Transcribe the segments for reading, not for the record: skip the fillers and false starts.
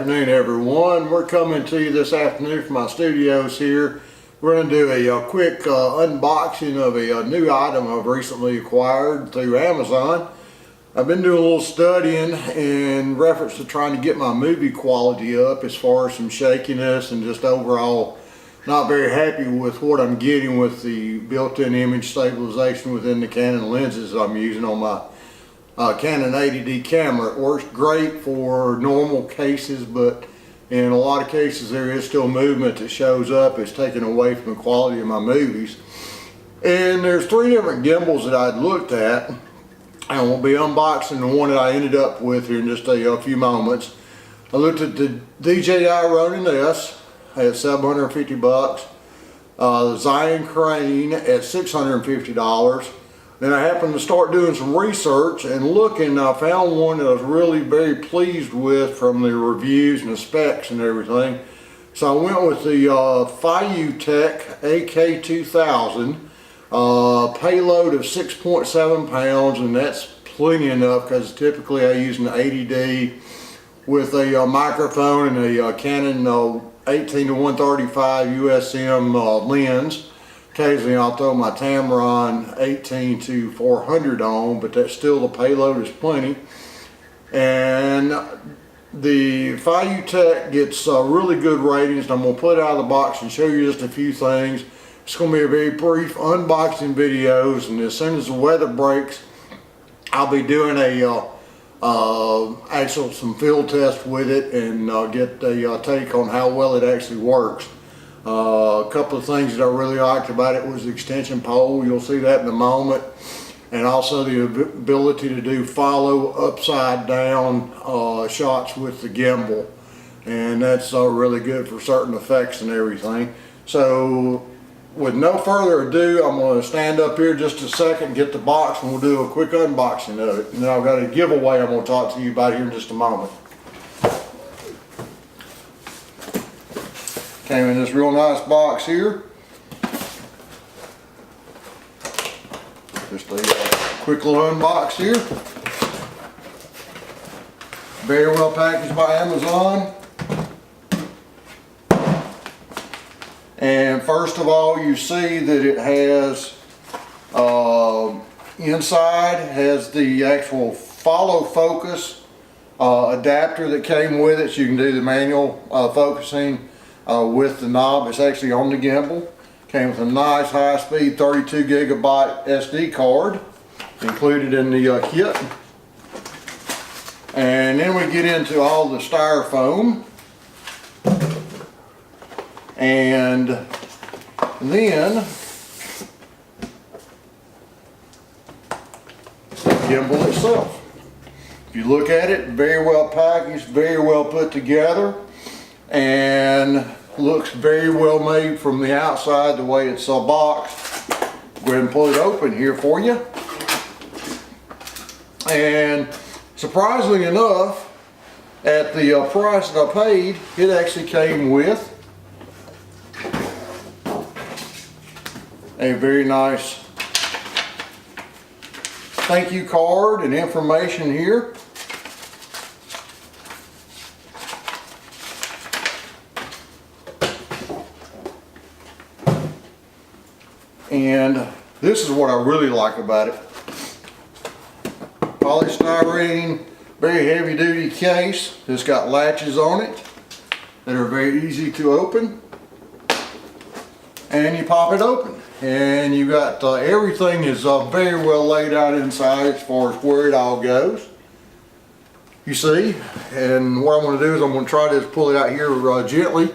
afternoon, everyone. We're coming to you this afternoon from my studios here. We're going to do a quick unboxing of a new item I've recently acquired through Amazon. I've been doing a little studying in reference to trying to get my movie quality up as far as some shakiness and just overall not very happy with what I'm getting with the built-in image stabilization within the Canon lenses I'm using on my Canon 80D camera. It works great for normal cases, but in a lot of cases there is still movement that shows up. It's taken away from the quality of my movies. And there's three different gimbals that I'd looked at, and we'll be unboxing the one that I ended up with here in just a few moments. I looked at the DJI Ronin S at $750, the Zion Crane at $650. Then I happened to start doing some research and looking, I found one that I was really very pleased with from the reviews and the specs and everything. So I went with the Fiutech AK2000, payload of 6.7 pounds, and that's plenty enough because typically I use an 80D with a microphone and a Canon 18-135 USM lens. Occasionally I'll throw my Tamron 18-400 on, but that's still, the payload is plenty. And the Fiutech gets really good ratings, and I'm going to put it out of the box and show you just a few things. It's going to be a very brief unboxing videos, and as soon as the weather breaks I'll be doing some field test with it and get a take on how well it actually works. A couple of things that I really liked about it was the extension pole. You'll see that in a moment. And also the ability to do follow upside down shots with the gimbal. And that's really good for certain effects and everything. So with no further ado, I'm going to stand up here just a second, get the box, and we'll do a quick unboxing of it. And then I've got a giveaway I'm going to talk to you about here in just a moment. Came in this real nice box here. Just a quick little unbox here. Very well packaged by Amazon. And first of all, you see that it has inside has the actual follow focus adapter that came with it, so you can do the manual focusing with the knob. It's actually on the gimbal. Came with a nice high-speed 32 gigabyte SD card included in the kit. And then we get into all the styrofoam. And then the gimbal itself. If you look at it, very well packaged, very well put together, and looks very well made from the outside, the way it's boxed. Go ahead and pull it open here for you. And surprisingly enough, at the price that I paid, it actually came with a very nice thank you card and information here. And this is what I really like about it. Polystyrene, very heavy duty case. It's got latches on it that are very easy to open. And you pop it open. And you got everything is very well laid out inside as far as where it all goes. You see, and what I'm going to do is I'm going to try to pull it out here gently.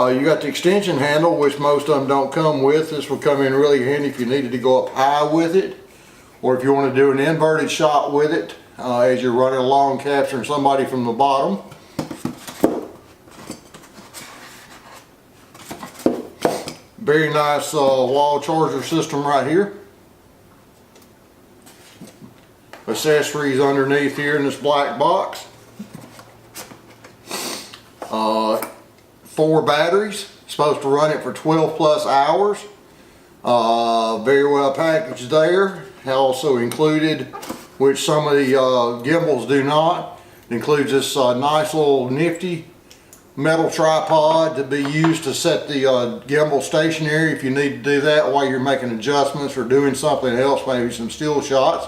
You got the extension handle, which most of them don't come with. This will come in really handy if you needed to go up high with it, or if you want to do an inverted shot with it as you're running along capturing somebody from the bottom. Very nice wall charger system right here. Accessories underneath here in this black box. 4 batteries, supposed to run it for 12 plus hours. Very well packaged there. Also included, which some of the gimbals do not, It includes this nice little nifty metal tripod to be used to set the gimbal stationary if you need to do that while you're making adjustments or doing something else, maybe some still shots,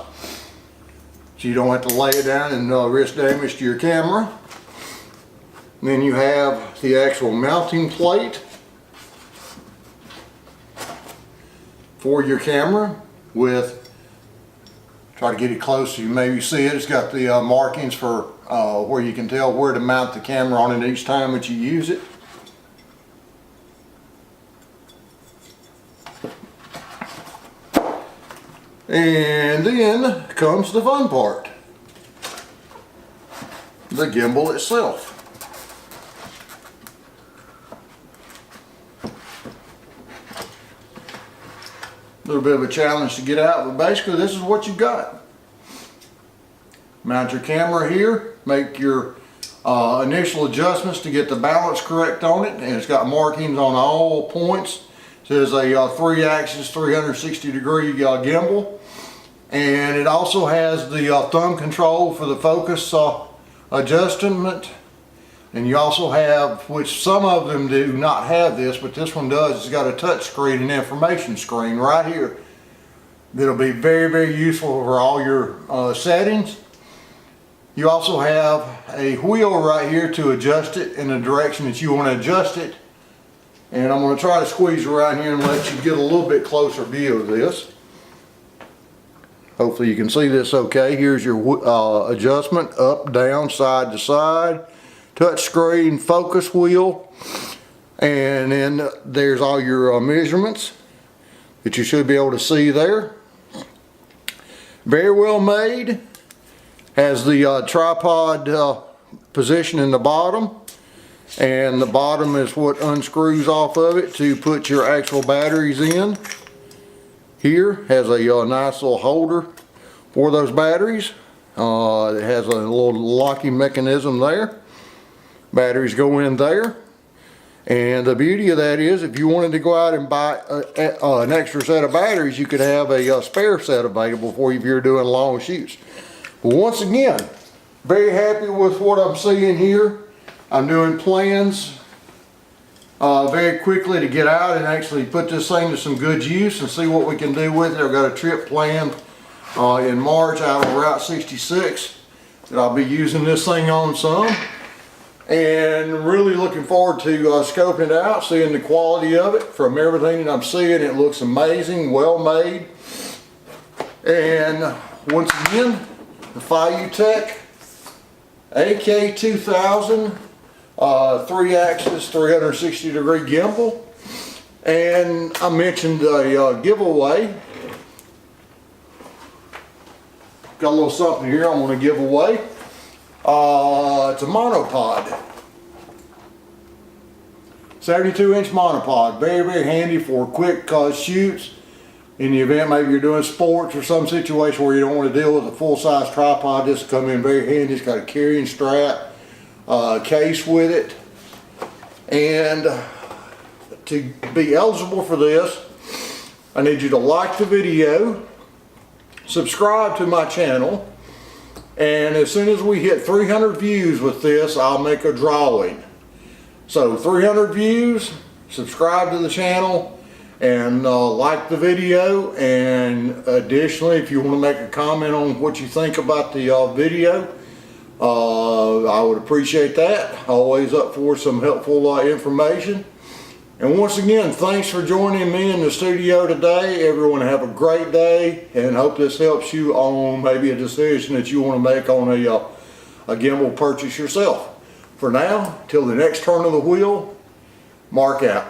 so you don't have to lay it down and risk damage to your camera. And then you have the actual mounting plate for your camera with, try to get it close so you maybe see it. It's got the markings for where you can tell where to mount the camera on it each time that you use it. And then comes the fun part, the gimbal itself. A little bit of a challenge to get out, but basically this is what you got. Mount your camera here, make your initial adjustments to get the balance correct on it, and it's got markings on all points. It says a 3-axis 360-degree gimbal, and it also has the thumb control for the focus adjustment. And you also have, which some of them do not have this, but this one does, it's got a touch screen and information screen right here that'll be very, very useful for all your settings. You also have a wheel right here to adjust it in the direction that you want to adjust it. And I'm going to try to squeeze around here and let you get a little bit closer view of this. Hopefully you can see this okay. Here's your adjustment, up, down, side to side. Touch screen, focus wheel, and then there's all your measurements that you should be able to see there. Very well made. Has the tripod position in the bottom, and the bottom is what unscrews off of it to put your actual batteries in. Here has a nice little holder for those batteries. It has a little locking mechanism there. Batteries go in there, and the beauty of that is if you wanted to go out and buy an extra set of batteries, you could have a spare set available for you if you're doing long shoots. But once again, very happy with what I'm seeing here. I'm doing plans very quickly to get out and actually put this thing to some good use and see what we can do with it. I've got a trip planned in March out on Route 66 that I'll be using this thing on some. And really looking forward to scoping it out, seeing the quality of it. From everything that I'm seeing, it looks amazing, well made. And once again, the Fiutech AK2000 3-axis 360-degree gimbal. And I mentioned a giveaway. Got a little something here I'm going to give away. It's a monopod, 72-inch monopod, very, very handy for quick shoots. In the event maybe you're doing sports or some situation where you don't want to deal with a full-size tripod, this will come in very handy. It's got a carrying strap, case with it, and to be eligible for this, I need you to like the video, subscribe to my channel, and as soon as we hit 300 views with this, I'll make a drawing. So 300 views, subscribe to the channel, and like the video. And additionally, if you want to make a comment on what you think about the video, I would appreciate that. Always up for some helpful information. And once again, thanks for joining me in the studio today. Everyone have a great day, and hope this helps you on maybe a decision that you want to make on a gimbal purchase yourself. For now, till the next turn of the wheel, Mark out.